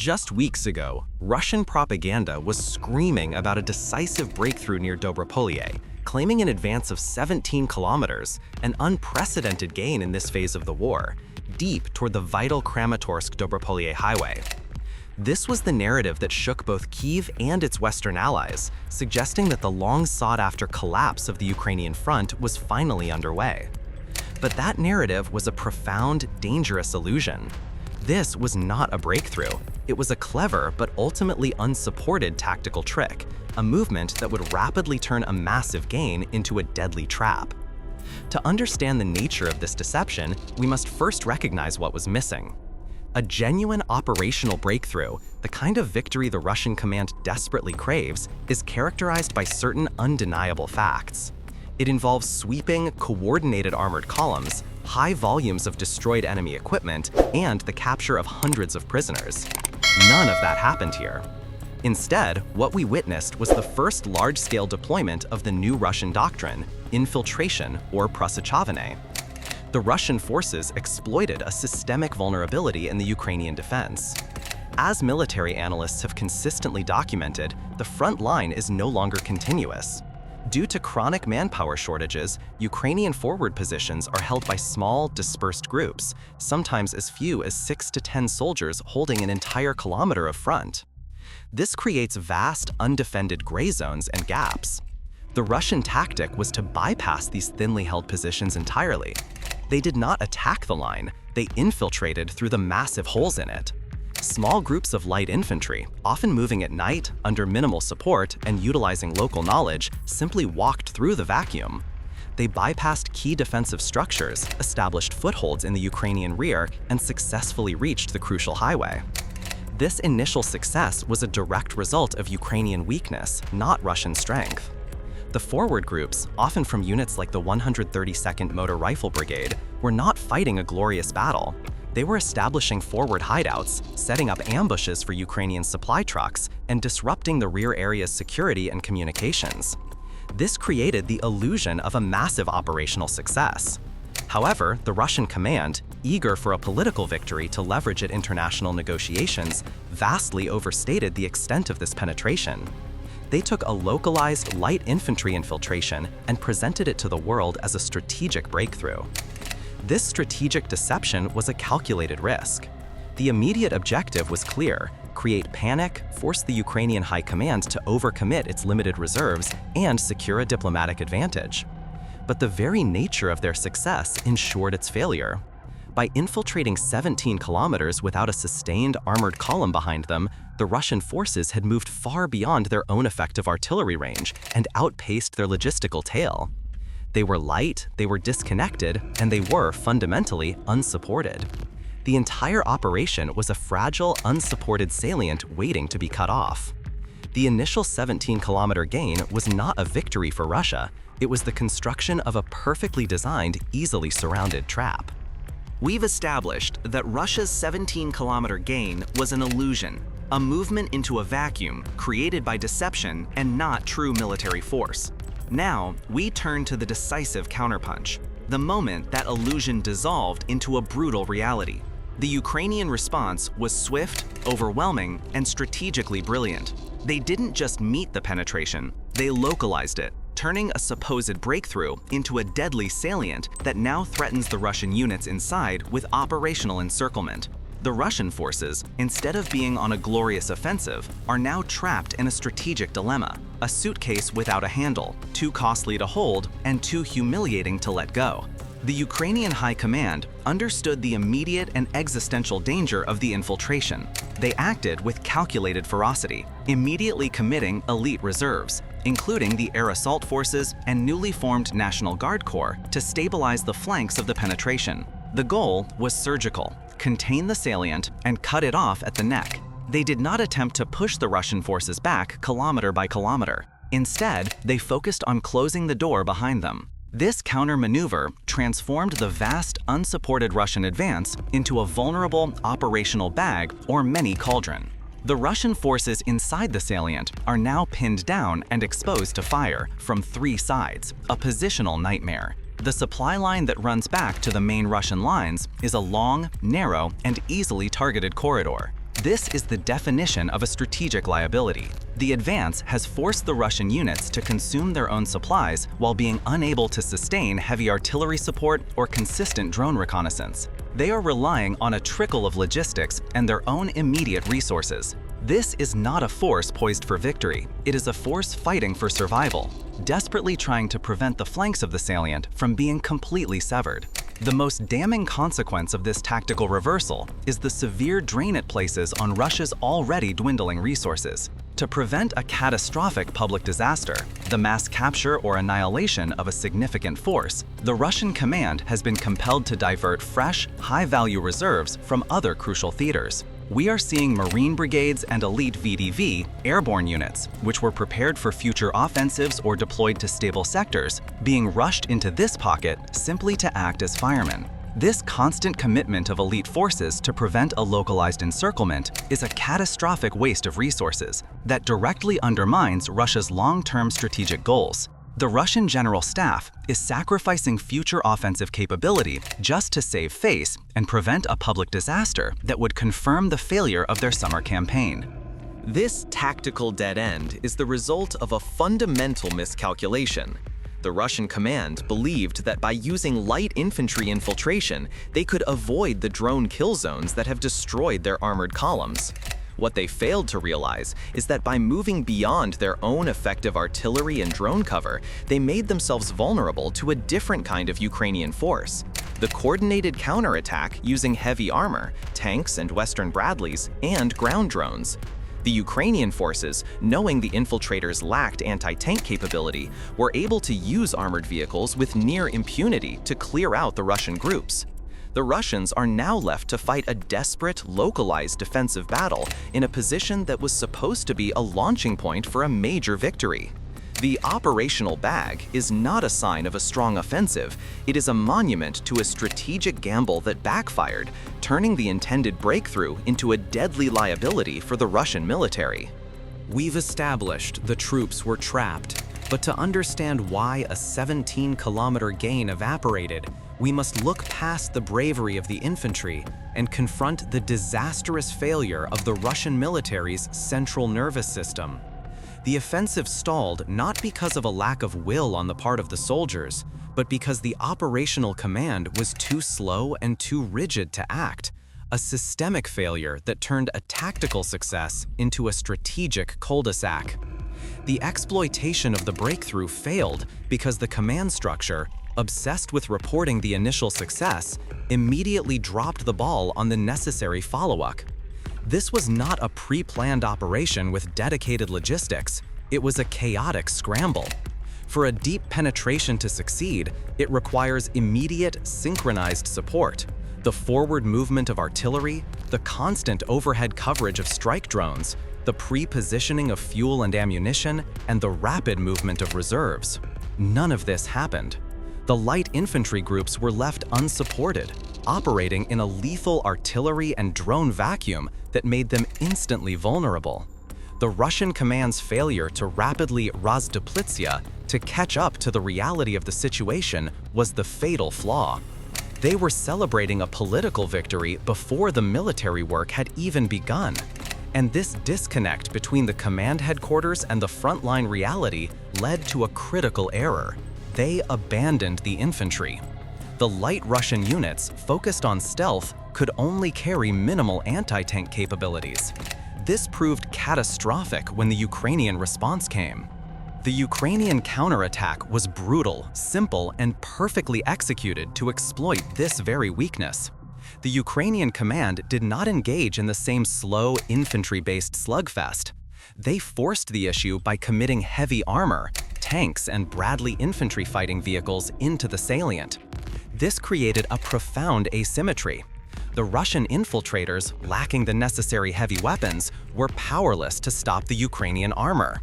Just weeks ago, Russian propaganda was screaming about a decisive breakthrough near Dobropolye, claiming an advance of 17 kilometers, an unprecedented gain in this phase of the war, deep toward the vital Kramatorsk-Dobropolye highway. This was the narrative that shook both Kyiv and its Western allies, suggesting that the long-sought-after collapse of the Ukrainian front was finally underway. But that narrative was a profound, dangerous illusion. This was not a breakthrough. It was a clever but ultimately unsupported tactical trick, a movement that would rapidly turn a massive gain into a deadly trap. To understand the nature of this deception, we must first recognize what was missing. A genuine operational breakthrough, the kind of victory the Russian command desperately craves, is characterized by certain undeniable facts. It involves sweeping, coordinated armored columns, high volumes of destroyed enemy equipment, and the capture of hundreds of prisoners. None of that happened here. Instead, what we witnessed was the first large-scale deployment of the new Russian doctrine, infiltration or prasichavane. The Russian forces exploited a systemic vulnerability in the Ukrainian defense. As military analysts have consistently documented, the front line is no longer continuous. Due to chronic manpower shortages, Ukrainian forward positions are held by small, dispersed groups, sometimes as few as 6 to 10 soldiers holding an entire kilometer of front. This creates vast, undefended gray zones and gaps. The Russian tactic was to bypass these thinly held positions entirely. They did not attack the line, they infiltrated through the massive holes in it. Small groups of light infantry, often moving at night, under minimal support, and utilizing local knowledge, simply walked through the vacuum. They bypassed key defensive structures, established footholds in the Ukrainian rear, and successfully reached the crucial highway. This initial success was a direct result of Ukrainian weakness, not Russian strength. The forward groups, often from units like the 132nd Motor Rifle Brigade, were not fighting a glorious battle. They were establishing forward hideouts, setting up ambushes for Ukrainian supply trucks, and disrupting the rear area's security and communications. This created the illusion of a massive operational success. However, the Russian command, eager for a political victory to leverage at international negotiations, vastly overstated the extent of this penetration. They took a localized light infantry infiltration and presented it to the world as a strategic breakthrough. This strategic deception was a calculated risk. The immediate objective was clear: create panic, force the Ukrainian high command to overcommit its limited reserves, and secure a diplomatic advantage. But the very nature of their success ensured its failure. By infiltrating 17 kilometers without a sustained armored column behind them, the Russian forces had moved far beyond their own effective artillery range and outpaced their logistical tail. They were light, they were disconnected, and they were fundamentally unsupported. The entire operation was a fragile, unsupported salient waiting to be cut off. The initial 17-kilometer gain was not a victory for Russia. It was the construction of a perfectly designed, easily surrounded trap. We've established that Russia's 17-kilometer gain was an illusion, a movement into a vacuum created by deception and not true military force. Now, we turn to the decisive counterpunch, the moment that illusion dissolved into a brutal reality. The Ukrainian response was swift, overwhelming, and strategically brilliant. They didn't just meet the penetration, they localized it, turning a supposed breakthrough into a deadly salient that now threatens the Russian units inside with operational encirclement. The Russian forces, instead of being on a glorious offensive, are now trapped in a strategic dilemma, a suitcase without a handle, too costly to hold and too humiliating to let go. The Ukrainian high command understood the immediate and existential danger of the infiltration. They acted with calculated ferocity, immediately committing elite reserves, including the air assault forces and newly formed National Guard Corps, to stabilize the flanks of the penetration. The goal was surgical: contain the salient and cut it off at the neck. They did not attempt to push the Russian forces back kilometer by kilometer. Instead, they focused on closing the door behind them. This counter-maneuver transformed the vast, unsupported Russian advance into a vulnerable operational bag or mini cauldron. The Russian forces inside the salient are now pinned down and exposed to fire from 3 sides, a positional nightmare. The supply line that runs back to the main Russian lines is a long, narrow, and easily targeted corridor. This is the definition of a strategic liability. The advance has forced the Russian units to consume their own supplies while being unable to sustain heavy artillery support or consistent drone reconnaissance. They are relying on a trickle of logistics and their own immediate resources. This is not a force poised for victory. It is a force fighting for survival, desperately trying to prevent the flanks of the salient from being completely severed. The most damning consequence of this tactical reversal is the severe drain it places on Russia's already dwindling resources. To prevent a catastrophic public disaster, the mass capture or annihilation of a significant force, the Russian command has been compelled to divert fresh, high-value reserves from other crucial theaters. We are seeing Marine brigades and elite VDV, airborne units, which were prepared for future offensives or deployed to stable sectors, being rushed into this pocket simply to act as firemen. This constant commitment of elite forces to prevent a localized encirclement is a catastrophic waste of resources that directly undermines Russia's long-term strategic goals. The Russian General Staff is sacrificing future offensive capability just to save face and prevent a public disaster that would confirm the failure of their summer campaign. This tactical dead end is the result of a fundamental miscalculation. The Russian command believed that by using light infantry infiltration, they could avoid the drone kill zones that have destroyed their armored columns. What they failed to realize is that by moving beyond their own effective artillery and drone cover, they made themselves vulnerable to a different kind of Ukrainian force: the coordinated counterattack using heavy armor, tanks and Western Bradleys, and ground drones. The Ukrainian forces, knowing the infiltrators lacked anti-tank capability, were able to use armored vehicles with near impunity to clear out the Russian groups. The Russians are now left to fight a desperate, localized defensive battle in a position that was supposed to be a launching point for a major victory. The operational bag is not a sign of a strong offensive. It is a monument to a strategic gamble that backfired, turning the intended breakthrough into a deadly liability for the Russian military. We've established the troops were trapped, but to understand why a 17-kilometer gain evaporated, we must look past the bravery of the infantry and confront the disastrous failure of the Russian military's central nervous system. The offensive stalled not because of a lack of will on the part of the soldiers, but because the operational command was too slow and too rigid to act, a systemic failure that turned a tactical success into a strategic cul-de-sac. The exploitation of the breakthrough failed because the command structure, obsessed with reporting the initial success, immediately dropped the ball on the necessary follow-up. This was not a pre-planned operation with dedicated logistics. It was a chaotic scramble. For a deep penetration to succeed, it requires immediate, synchronized support. The forward movement of artillery, the constant overhead coverage of strike drones, the pre-positioning of fuel and ammunition, and the rapid movement of reserves. None of this happened. The light infantry groups were left unsupported, operating in a lethal artillery and drone vacuum that made them instantly vulnerable. The Russian command's failure to rapidly razduplitsia, to catch up to the reality of the situation, was the fatal flaw. They were celebrating a political victory before the military work had even begun. And this disconnect between the command headquarters and the frontline reality led to a critical error. They abandoned the infantry. The light Russian units, focused on stealth, could only carry minimal anti-tank capabilities. This proved catastrophic when the Ukrainian response came. The Ukrainian counterattack was brutal, simple, and perfectly executed to exploit this very weakness. The Ukrainian command did not engage in the same slow, infantry-based slugfest. They forced the issue by committing heavy armor, tanks, and Bradley infantry fighting vehicles into the salient. This created a profound asymmetry. The Russian infiltrators, lacking the necessary heavy weapons, were powerless to stop the Ukrainian armor.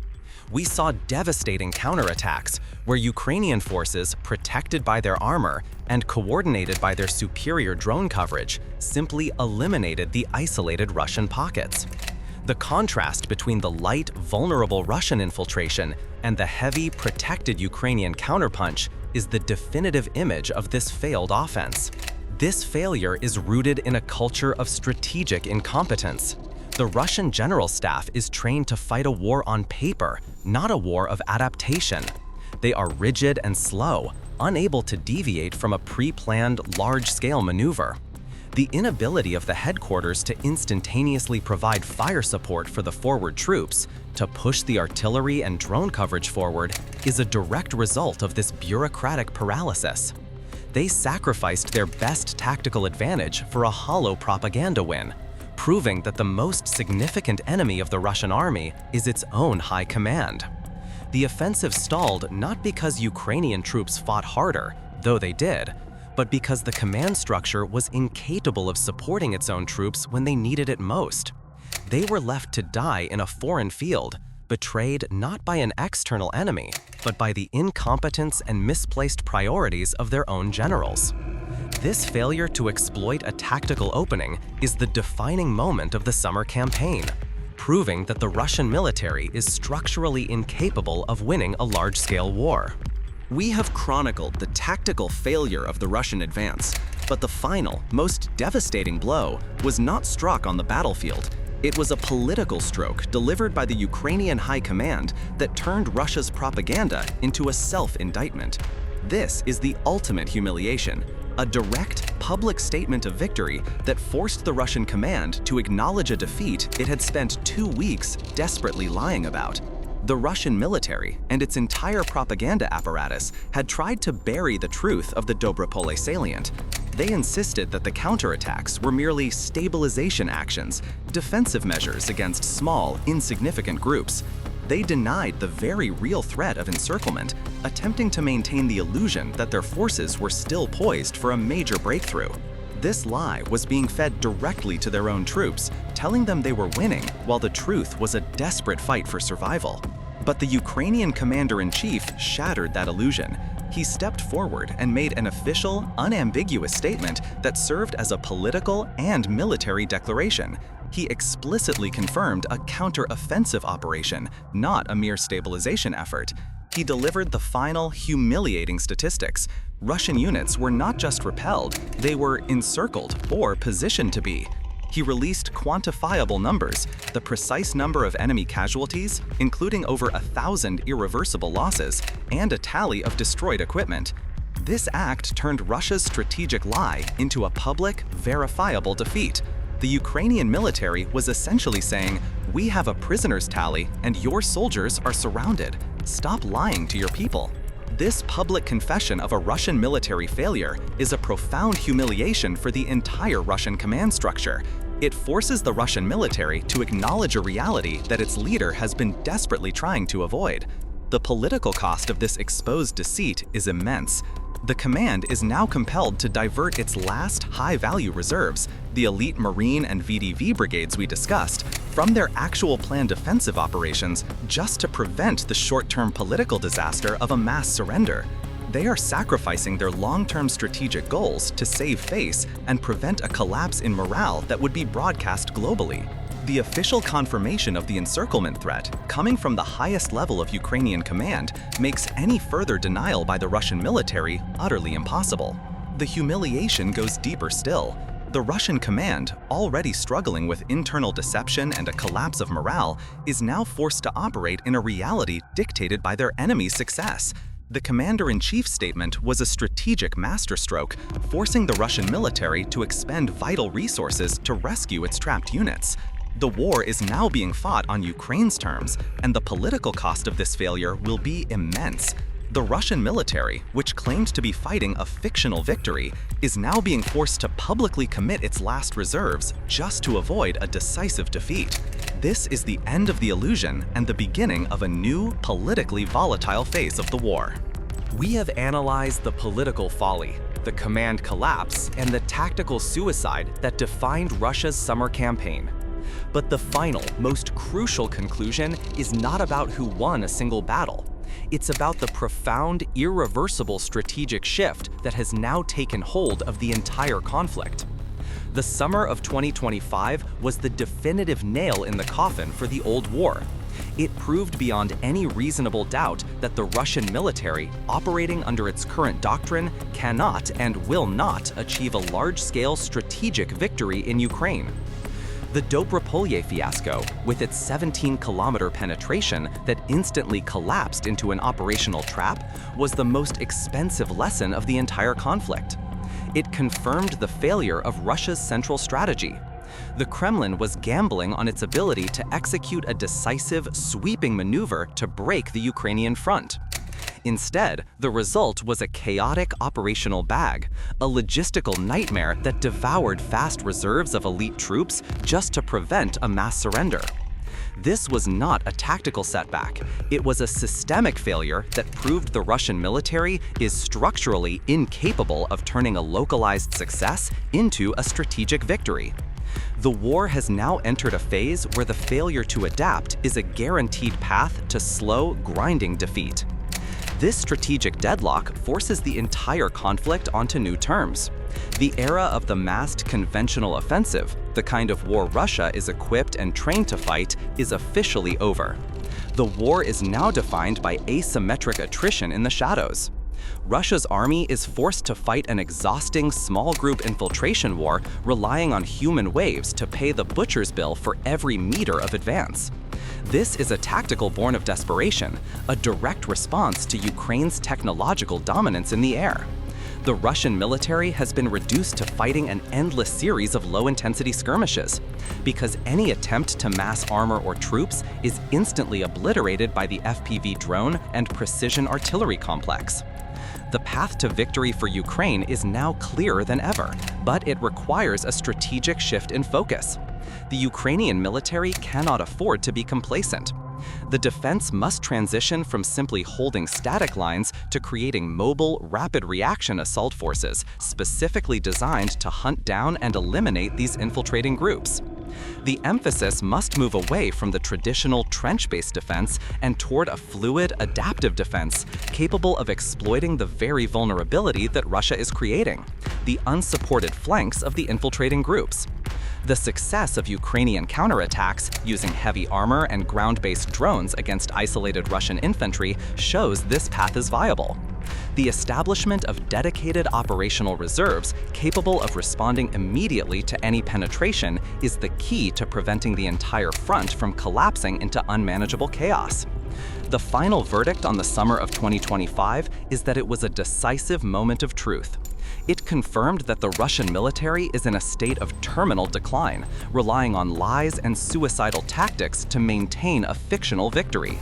We saw devastating counterattacks, where Ukrainian forces, protected by their armor and coordinated by their superior drone coverage, simply eliminated the isolated Russian pockets. The contrast between the light, vulnerable Russian infiltration and the heavy, protected Ukrainian counterpunch is the definitive image of this failed offense. This failure is rooted in a culture of strategic incompetence. The Russian general staff is trained to fight a war on paper, not a war of adaptation. They are rigid and slow, unable to deviate from a pre-planned, large-scale maneuver. The inability of the headquarters to instantaneously provide fire support for the forward troops, to push the artillery and drone coverage forward, is a direct result of this bureaucratic paralysis. They sacrificed their best tactical advantage for a hollow propaganda win, proving that the most significant enemy of the Russian army is its own high command. The offensive stalled not because Ukrainian troops fought harder, though they did, but because the command structure was incapable of supporting its own troops when they needed it most. They were left to die in a foreign field, betrayed not by an external enemy, but by the incompetence and misplaced priorities of their own generals. This failure to exploit a tactical opening is the defining moment of the summer campaign, proving that the Russian military is structurally incapable of winning a large-scale war. We have chronicled the tactical failure of the Russian advance, but the final, most devastating blow was not struck on the battlefield. It was a political stroke delivered by the Ukrainian high command that turned Russia's propaganda into a self-indictment. This is the ultimate humiliation, a direct, public statement of victory that forced the Russian command to acknowledge a defeat it had spent 2 weeks desperately lying about. The Russian military and its entire propaganda apparatus had tried to bury the truth of the Dobropolye salient. They insisted that the counterattacks were merely stabilization actions, defensive measures against small, insignificant groups. They denied the very real threat of encirclement, attempting to maintain the illusion that their forces were still poised for a major breakthrough. This lie was being fed directly to their own troops, telling them they were winning while the truth was a desperate fight for survival. But the Ukrainian commander-in-chief shattered that illusion. He stepped forward and made an official, unambiguous statement that served as a political and military declaration. He explicitly confirmed a counter-offensive operation, not a mere stabilization effort. He delivered the final, humiliating statistics. Russian units were not just repelled, they were encircled or positioned to be. He released quantifiable numbers, the precise number of enemy casualties, including over 1,000 irreversible losses, and a tally of destroyed equipment. This act turned Russia's strategic lie into a public, verifiable defeat. The Ukrainian military was essentially saying, "We have a prisoners tally and your soldiers are surrounded. Stop lying to your people." This public confession of a Russian military failure is a profound humiliation for the entire Russian command structure. It forces the Russian military to acknowledge a reality that its leader has been desperately trying to avoid. The political cost of this exposed deceit is immense. The command is now compelled to divert its last high-value reserves, the elite Marine and VDV brigades we discussed, from their actual planned offensive operations just to prevent the short-term political disaster of a mass surrender. They are sacrificing their long-term strategic goals to save face and prevent a collapse in morale that would be broadcast globally. The official confirmation of the encirclement threat, coming from the highest level of Ukrainian command, makes any further denial by the Russian military utterly impossible. The humiliation goes deeper still. The Russian command, already struggling with internal deception and a collapse of morale, is now forced to operate in a reality dictated by their enemy's success. The commander-in-chief's statement was a strategic masterstroke, forcing the Russian military to expend vital resources to rescue its trapped units. The war is now being fought on Ukraine's terms, and the political cost of this failure will be immense. The Russian military, which claimed to be fighting a fictional victory, is now being forced to publicly commit its last reserves just to avoid a decisive defeat. This is the end of the illusion and the beginning of a new, politically volatile phase of the war. We have analyzed the political folly, the command collapse, and the tactical suicide that defined Russia's summer campaign. But the final, most crucial conclusion is not about who won a single battle. It's about the profound, irreversible strategic shift that has now taken hold of the entire conflict. The summer of 2025 was the definitive nail in the coffin for the old war. It proved beyond any reasonable doubt that the Russian military, operating under its current doctrine, cannot and will not achieve a large-scale strategic victory in Ukraine. The Dobropolye fiasco, with its 17-kilometer penetration that instantly collapsed into an operational trap, was the most expensive lesson of the entire conflict. It confirmed the failure of Russia's central strategy. The Kremlin was gambling on its ability to execute a decisive, sweeping maneuver to break the Ukrainian front. Instead, the result was a chaotic operational bag, a logistical nightmare that devoured vast reserves of elite troops just to prevent a mass surrender. This was not a tactical setback. It was a systemic failure that proved the Russian military is structurally incapable of turning a localized success into a strategic victory. The war has now entered a phase where the failure to adapt is a guaranteed path to slow, grinding defeat. This strategic deadlock forces the entire conflict onto new terms. The era of the massed conventional offensive, the kind of war Russia is equipped and trained to fight, is officially over. The war is now defined by asymmetric attrition in the shadows. Russia's army is forced to fight an exhausting small group infiltration war, relying on human waves to pay the butcher's bill for every meter of advance. This is a tactical born of desperation, a direct response to Ukraine's technological dominance in the air. The Russian military has been reduced to fighting an endless series of low-intensity skirmishes, because any attempt to mass armor or troops is instantly obliterated by the FPV drone and precision artillery complex. The path to victory for Ukraine is now clearer than ever, but it requires a strategic shift in focus. The Ukrainian military cannot afford to be complacent. The defense must transition from simply holding static lines to creating mobile, rapid reaction assault forces specifically designed to hunt down and eliminate these infiltrating groups. The emphasis must move away from the traditional trench-based defense and toward a fluid, adaptive defense capable of exploiting the very vulnerability that Russia is creating, the unsupported flanks of the infiltrating groups. The success of Ukrainian counterattacks using heavy armor and ground-based drones against isolated Russian infantry shows this path is viable. The establishment of dedicated operational reserves capable of responding immediately to any penetration is the key to preventing the entire front from collapsing into unmanageable chaos. The final verdict on the summer of 2025 is that it was a decisive moment of truth. It confirmed that the Russian military is in a state of terminal decline, relying on lies and suicidal tactics to maintain a fictional victory.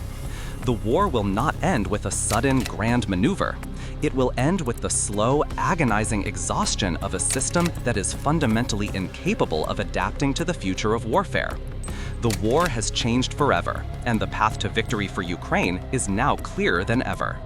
The war will not end with a sudden, grand maneuver. It will end with the slow, agonizing exhaustion of a system that is fundamentally incapable of adapting to the future of warfare. The war has changed forever, and the path to victory for Ukraine is now clearer than ever.